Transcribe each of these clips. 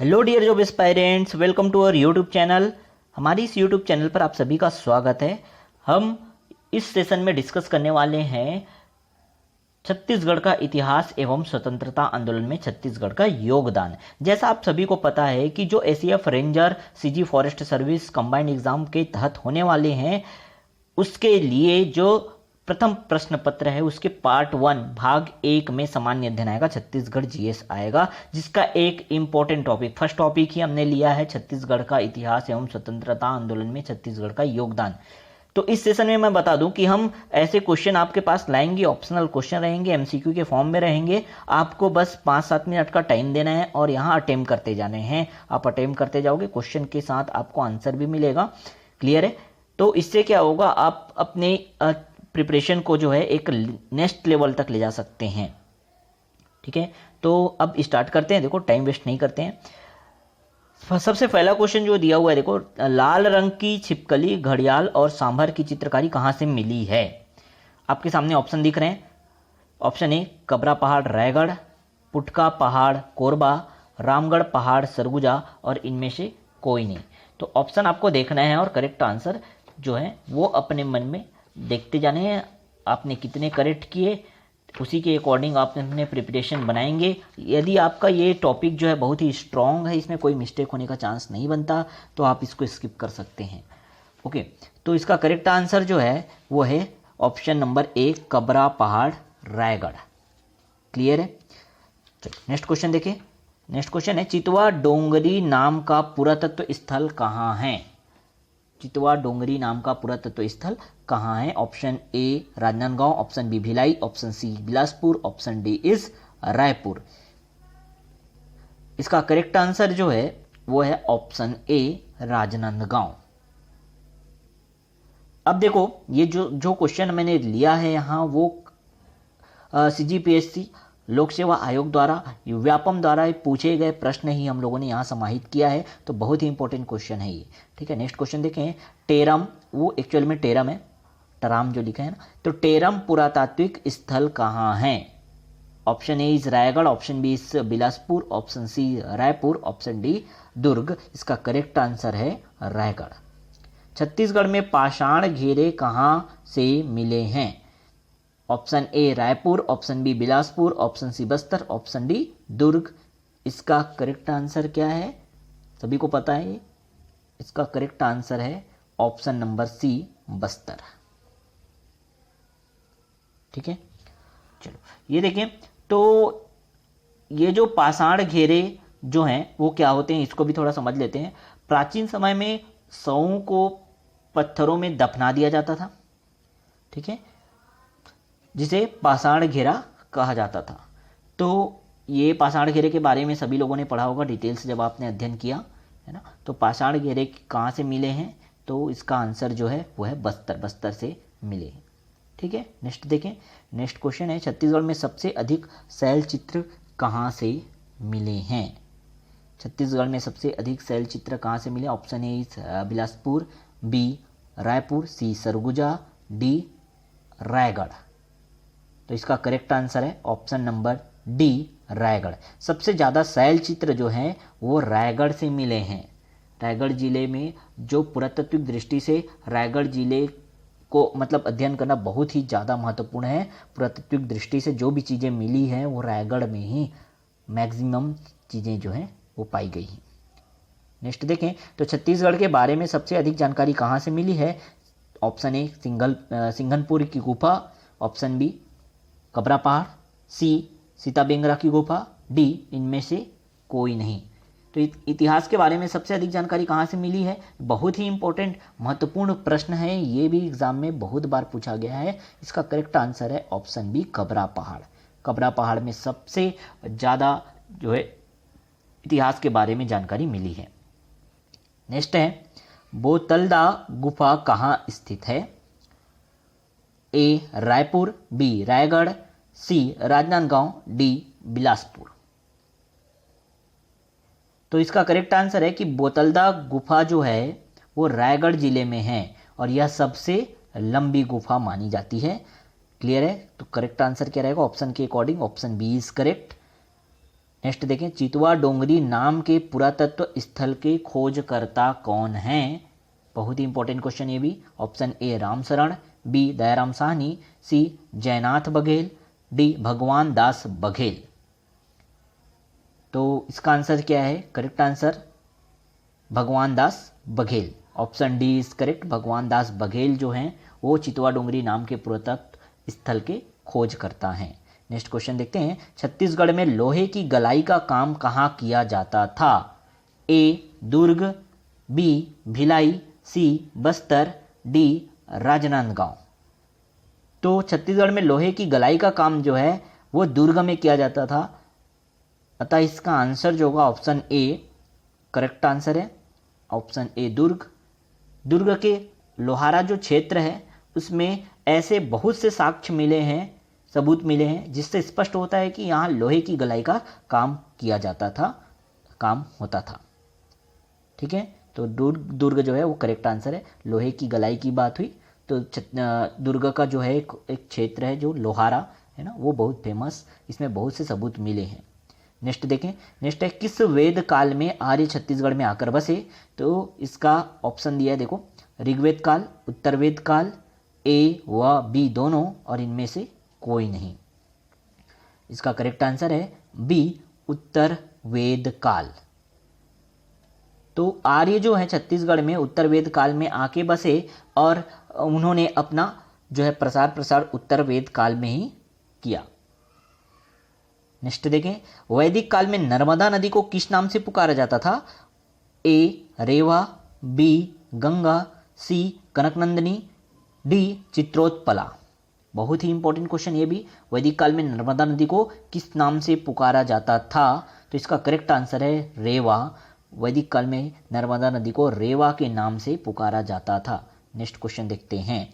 Hello dear job aspirants, welcome to our YouTube channel. हमारी इस YouTube channel पर आप सभी का स्वागत है। हम इस सेशन में डिस्कस करने वाले हैं छत्तीसगढ़ का इतिहास एवं स्वतंत्रता आंदोलन में छत्तीसगढ़ का योगदान। जैसा आप सभी को पता है कि जो ACF ranger CG forest service combined exam के तहत होने वाले हैं, उसके लिए जो प्रथम प्रश्न पत्र है उसके पार्ट 1 भाग 1 में सामान्य अध्ययन आएगा, छत्तीसगढ़ जीएस आएगा, जिसका एक इंपॉर्टेंट टॉपिक, फर्स्ट टॉपिक ही हमने लिया है छत्तीसगढ़ का इतिहास एवं स्वतंत्रता आंदोलन में छत्तीसगढ़ का योगदान। तो इस सेशन में मैं बता दूं कि हम ऐसे क्वेश्चन आपके पास लाएंगे, ऑप्शनल क्वेश्चन रहेंगे, एमसीक्यू के फॉर्म में रहेंगे। आपको बस 5-7 मिनट का टाइम देना है और यहाँ अटेम्प्ट करते जाने हैं। आप अटेम्प्ट करते जाओगे, क्वेश्चन के साथ आपको आंसर भी मिलेगा। क्लियर है? तो इससे क्या होगा, आप अपने प्रिपरेशन को जो है एक नेक्स्ट लेवल तक ले जा सकते हैं। ठीक है, तो अब स्टार्ट करते हैं। देखो, टाइम वेस्ट नहीं करते हैं। सबसे पहला क्वेश्चन जो दिया हुआ है, देखो, लाल रंग की छिपकली, घड़ियाल और सांभर की चित्रकारी कहाँ से मिली है? आपके सामने ऑप्शन दिख रहे हैं। ऑप्शन ए कबरा पहाड़ रायगढ़, पुटका पहाड़ कोरबा, रामगढ़ पहाड़ सरगुजा और इनमें से कोई नहीं। तो ऑप्शन आपको देखना है और करेक्ट आंसर जो है वो अपने मन में देखते जाने हैं। आपने कितने करेक्ट किए उसी के अकॉर्डिंग आप अपने प्रिपरेशन बनाएंगे। यदि आपका ये टॉपिक जो है बहुत ही स्ट्रॉन्ग है, इसमें कोई मिस्टेक होने का चांस नहीं बनता, तो आप इसको स्किप कर सकते हैं। ओके, तो इसका करेक्ट आंसर जो है वो है ऑप्शन नंबर ए कबरा पहाड़ रायगढ़। क्लियर है? चलो नेक्स्ट क्वेश्चन देखिए। नेक्स्ट क्वेश्चन है, चितवा डोंगरी नाम का पुरातत्व स्थल कहाँ है? चितवा डोंगरी नाम का पुरातत्व स्थल कहाँ है? Option A Rajnandgaon, option B Bhilai, option C Bilaspur, option D is Raipur. इसका करेक्ट आंसर जो है वो है ऑप्शन ए राजनांदगांव। अब देखो, ये जो क्वेश्चन मैंने लिया है यहाँ वो सीजीपीएससी लोक सेवा आयोग द्वारा, व्यापम द्वारा पूछे गए प्रश्न ही हम लोगों ने यहाँ समाहित किया है। तो बहुत ही इंपॉर्टेंट क्वेश्चन है ये। ठीक है, नेक्स्ट क्वेश्चन देखें। टेरम, वो एक्चुअल में टेरम है, टराम जो लिखा है ना, तो टेरम पुरातात्विक स्थल कहाँ है? Option A is Raigarh, option B is Bilaspur, option C Raipur, option D Durg. इसका करेक्ट आंसर है रायगढ़। छत्तीसगढ़ में पाषाण घेरे कहाँ से मिले हैं? Option A Raipur, option B Bilaspur, option C Bastar, option D Durg. इसका करेक्ट आंसर क्या है? सभी को पता है। इसका करेक्ट आंसर है ऑप्शन नंबर सी बस्तर। ठीक है, चलो ये देखें। तो ये जो पाषाण घेरे जो हैं वो क्या होते हैं, इसको भी थोड़ा समझ लेते हैं। प्राचीन समय में शवों को पत्थरों में दफना दिया जाता था, ठीक है, जिसे पाषाण घेरा कहा जाता था। तो ये पाषाण घेरे के बारे में सभी लोगों ने पढ़ा होगा डिटेल से जब आपने अध्ययन किया है ना। तो पाषाण घेरे कहाँ से मिले हैं? तो इसका आंसर जो है वो है बस्तर से मिले हैं। ठीक है, नेक्स्ट देखें। नेक्स्ट क्वेश्चन है, छत्तीसगढ़ में सबसे अधिक शैल चित्र कहाँ से मिले हैं? छत्तीसगढ़ में सबसे अधिक शैल चित्र कहाँ से मिले? Option A Bilaspur, B Raipur, C Surguja, D Raigarh. तो इसका करेक्ट आंसर है ऑप्शन नंबर डी रायगढ़। सबसे ज़्यादा शैल चित्र जो हैं वो रायगढ़ से मिले हैं। रायगढ़ जिले में जो पुरातत्विक दृष्टि से रायगढ़ जिले को मतलब अध्ययन करना बहुत ही ज़्यादा महत्वपूर्ण है। पुरातत्विक दृष्टि से जो भी चीज़ें मिली हैं वो रायगढ़ में ही मैक्सिमम चीज़ें जो हैं वो पाई गई हैं। नेक्स्ट देखें। तो छत्तीसगढ़ के बारे में सबसे अधिक जानकारी कहाँ से मिली है? ऑप्शन ए सिंघनपुर की गुफा, ऑप्शन बी कबरा पहाड़, सी सीताबेंगरा की गुफा, डी इनमें से कोई नहीं। तो इतिहास के बारे में सबसे अधिक जानकारी कहाँ से मिली है? बहुत ही इंपॉर्टेंट महत्वपूर्ण प्रश्न है, ये भी एग्जाम में बहुत बार पूछा गया है। इसका करेक्ट आंसर है ऑप्शन बी कबरा पहाड़। कबरा पहाड़ में सबसे ज़्यादा जो है इतिहास के बारे में जानकारी मिली है। नेक्स्ट है, बोतलदा गुफा कहाँ स्थित है? ए रायपुर, बी रायगढ़, सी राजनांदगांव, डी बिलासपुर। तो इसका करेक्ट आंसर है कि बोतलदा गुफा जो है वो रायगढ़ जिले में है और यह सबसे लंबी गुफा मानी जाती है। क्लियर है? तो करेक्ट आंसर क्या रहेगा ऑप्शन के according? Option B is correct. Next देखें, चितवा डोंगरी नाम के पुरातत्व स्थल के खोजकर्ता कौन हैं? बहुत ही इंपॉर्टेंट क्वेश्चन ये भी। Option A Ramsharan, B Dayaram Sahni, C Jaynath Baghel, D Bhagwan Das Baghel. तो इसका आंसर क्या है? Correct answer Bhagwan Das Baghel. Option D is correct. Bhagwan Das Baghel जो हैं वो चितवा डोंगरी नाम के पुरातत्व स्थल के खोज करता हैं। नेक्स्ट क्वेश्चन देखते हैं, छत्तीसगढ़ में लोहे की गलाई का काम कहाँ किया जाता था? ए दुर्ग, बी भिलाई, सी बस्तर, डी राजनांदगांव। तो छत्तीसगढ़ में लोहे की गलाई का काम जो है वो दुर्ग में किया जाता था, अतः इसका आंसर जो होगा ऑप्शन ए करेक्ट आंसर है। ऑप्शन ए दुर्ग। दुर्ग के लोहारा जो क्षेत्र है उसमें ऐसे बहुत से साक्ष्य मिले हैं, सबूत मिले हैं, जिससे स्पष्ट होता है कि यहाँ लोहे की गलाई का काम किया जाता था, काम होता था। ठीक है, तो दुर्ग जो है वो करेक्ट आंसर है। लोहे की गलाई की बात हुई तो दुर्ग का जो है एक क्षेत्र है जो लोहारा है ना, वो बहुत फेमस, इसमें बहुत से सबूत मिले हैं। नेक्स्ट देखें, नेक्स्ट है, किस वेद काल में आर्य छत्तीसगढ़ में आकर बसे? तो इसका ऑप्शन दिया है, देखो, ऋग्वेद काल, उत्तर वेद काल, ए व बी दोनों, और इनमें से कोई नहीं। इसका करेक्ट आंसर है बी उत्तर वेद काल। तो आर्य जो है छत्तीसगढ़ में उत्तर वेद काल में आके बसे और उन्होंने अपना जो है प्रसार उत्तर वेद काल में ही किया। नेक्स्ट देखें, वैदिक काल में नर्मदा नदी को किस नाम से पुकारा जाता था? ए रेवा, बी गंगा, सी कनकनंदिनी, डी चित्रोत्पला। बहुत ही इंपॉर्टेंट क्वेश्चन ये भी। वैदिक काल में नर्मदा नदी को किस नाम से पुकारा जाता था? तो इसका करेक्ट आंसर है रेवा। वैदिक काल में नर्मदा नदी को रेवा के नाम से पुकारा जाता था। नेक्स्ट क्वेश्चन देखते हैं,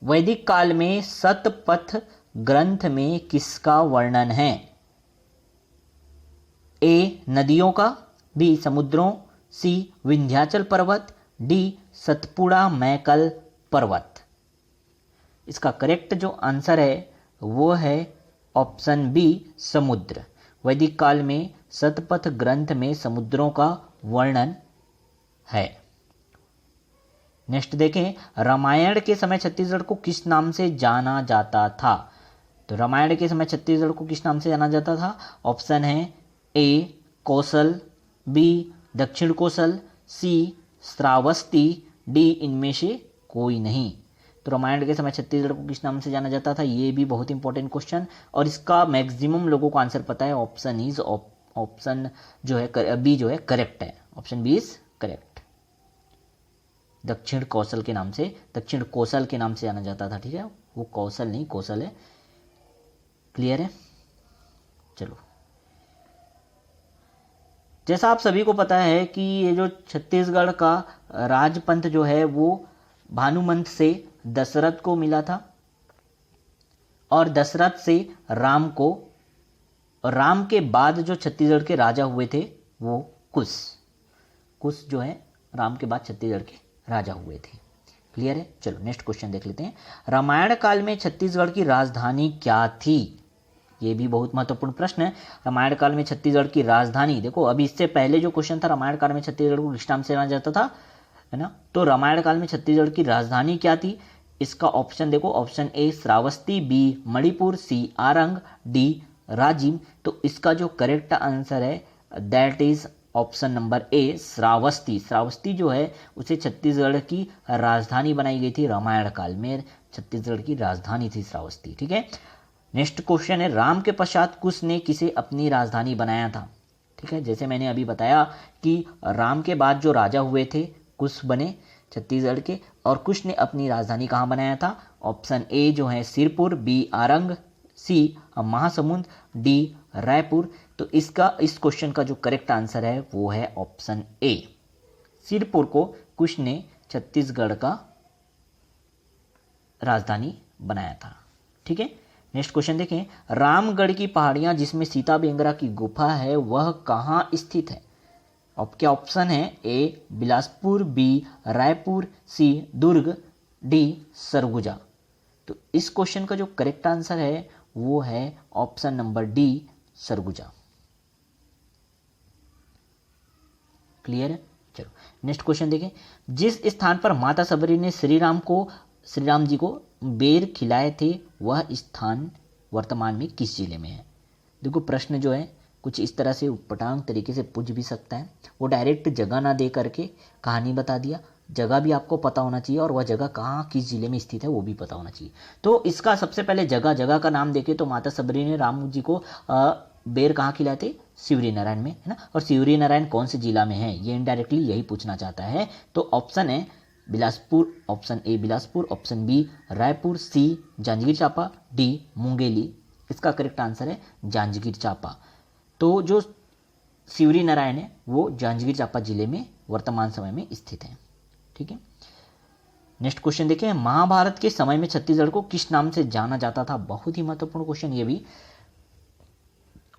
वैदिक काल में शतपथ ग्रंथ में किसका वर्णन है? ए नदियों का, बी समुद्रों, सी विंध्याचल पर्वत, डी सतपुड़ा मैकल पर्वत। इसका करेक्ट जो आंसर है वो है ऑप्शन बी समुद्र। वैदिक काल में शतपथ ग्रंथ में समुद्रों का वर्णन है। नेक्स्ट देखें, रामायण के समय छत्तीसगढ़ को किस नाम से जाना जाता था? तो रामायण के समय छत्तीसगढ़ को किस नाम से जाना जाता था? ऑप्शन है ए कौशल, बी दक्षिण कौशल, सी श्रावस्ती, डी इनमें से कोई नहीं। तो रामायण के समय छत्तीसगढ़ को किस नाम से जाना जाता था? ये भी बहुत इंपॉर्टेंट क्वेश्चन, और इसका मैक्सिमम लोगों को आंसर पता है। ऑप्शन जो है बी जो है करेक्ट है। Option B is correct. Dakshin Kaushal के नाम से, दक्षिण कौशल के नाम से जाना जाता था। ठीक है, वो कौशल नहीं कौशल है। क्लियर है? चलो, जैसा आप सभी को पता है कि ये जो छत्तीसगढ़ का राजपंथ जो है वो भानुमंत से दशरथ को मिला था, और दशरथ से राम को, और राम के बाद जो छत्तीसगढ़ के राजा हुए थे वो कुश जो है राम के बाद छत्तीसगढ़ के राजा हुए थे। क्लियर है? चलो नेक्स्ट क्वेश्चन देख लेते हैं। रामायण काल में छत्तीसगढ़ की राजधानी क्या थी? ये भी बहुत महत्वपूर्ण प्रश्न है। रामायण काल में छत्तीसगढ़ की राजधानी, देखो अभी इससे पहले जो क्वेश्चन था रामायण काल में छत्तीसगढ़ को किस नाम से जाना जाता था, है ना, तो रामायण काल में छत्तीसगढ़ की राजधानी क्या थी? इसका ऑप्शन देखो, option A Shravasti, B Manipur, C Arang, D Rajim. तो इसका जो करेक्ट आंसर है that is option number A Shravasti. Shravasti जो है उसे छत्तीसगढ़ की राजधानी बनाई गई थी। रामायण काल में छत्तीसगढ़ की राजधानी थी श्रावस्ती। ठीक है, नेक्स्ट क्वेश्चन है, राम के पश्चात कुश ने किसे अपनी राजधानी बनाया था? ठीक है, जैसे मैंने अभी बताया कि राम के बाद जो राजा हुए थे कुश बने छत्तीसगढ़ के, और कुश ने अपनी राजधानी कहाँ बनाया था? ऑप्शन ए जो है सिरपुर, बी आरंग, सी महासमुंद, डी रायपुर। तो इसका इस क्वेश्चन का जो करेक्ट आंसर है वो है ऑप्शन ए, सिरपुर को कुश ने छत्तीसगढ़ का राजधानी बनाया था। ठीक है, नेक्स्ट क्वेश्चन देखें, रामगढ़ की पहाड़ियां जिसमें सीता बेंगरा की गुफा है वह कहाँ स्थित है? अब क्या ऑप्शन है? ए बिलासपुर, बी रायपुर, सी दुर्ग, डी सरगुजा। तो इस क्वेश्चन का जो करेक्ट आंसर है वो है option number D, Surguja. Clear है? चलो नेक्स्ट क्वेश्चन देखें। जिस स्थान पर माता सबरी ने श्री राम जी को बेर खिलाए थे, वह स्थान वर्तमान में किस जिले में है? देखो प्रश्न जो है कुछ इस तरह से उटपटांग तरीके से पूछ भी सकता है। वो डायरेक्ट जगह ना दे करके कहानी बता दिया, जगह भी आपको पता होना चाहिए और वह जगह कहाँ किस जिले में स्थित है वो भी पता होना चाहिए। तो इसका सबसे पहले जगह का नाम देखे तो माता सबरी ने राम जी को बेर कहाँ खिलाए थे? शिवरी नारायण में, है ना। और शिवरी नारायण कौन से जिला में है, ये इनडायरेक्टली यही पूछना चाहता है। तो ऑप्शन है Bilaspur, option A Bilaspur, option B Raipur, C Janjgir Champa, D Mungeli. इसका करेक्ट आंसर है जांजगीर चांपा। तो जो शिवरी नारायण है वो जांजगीर चांपा जिले में वर्तमान समय में स्थित है। ठीक है, नेक्स्ट क्वेश्चन देखें। महाभारत के समय में छत्तीसगढ़ को किस नाम से जाना जाता था? बहुत ही महत्वपूर्ण क्वेश्चन ये भी।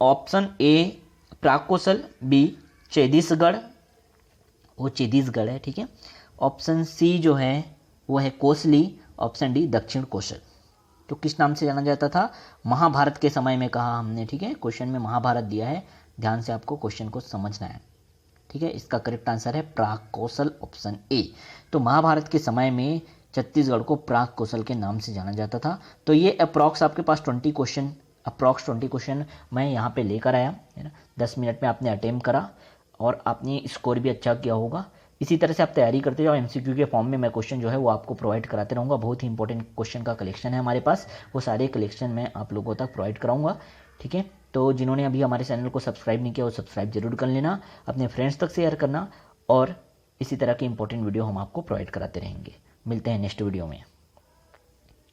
ऑप्शन ए प्राक कौशल, बी चेदिसगढ़, वो चेदिसगढ़ है। ठीक है, ऑप्शन सी जो है वो है कोसली, ऑप्शन डी दक्षिण कौशल। तो किस नाम से जाना जाता था? महाभारत के समय में कहा हमने। ठीक है, क्वेश्चन में महाभारत दिया है, ध्यान से आपको क्वेश्चन को समझना है। ठीक है, इसका करेक्ट आंसर है प्राक कौशल, ऑप्शन ए। तो महाभारत के समय में छत्तीसगढ़ को प्राक कौशल के नाम से जाना जाता था। तो ये अप्रॉक्स आपके पास 20 क्वेश्चन मैं यहाँ पे लेकर आया, है ना। 10 मिनट में आपने अटेम्प्ट करा और आपने स्कोर भी अच्छा किया होगा। इसी तरह से आप तैयारी करते जाओ। एमसीक्यू के फॉर्म में मैं क्वेश्चन जो है वो आपको प्रोवाइड कराते रहूँगा। बहुत ही इंपॉर्टेंट क्वेश्चन का कलेक्शन है हमारे पास, वो सारे कलेक्शन मैं आप लोगों तक प्रोवाइड कराऊंगा। ठीक है, तो जिन्होंने अभी हमारे चैनल को सब्सक्राइब नहीं किया वो सब्सक्राइब जरूर कर लेना, अपने फ्रेंड्स तक शेयर करना, और इसी तरह के इंपॉर्टेंट वीडियो हम आपको प्रोवाइड कराते रहेंगे। मिलते हैं नेक्स्ट वीडियो में।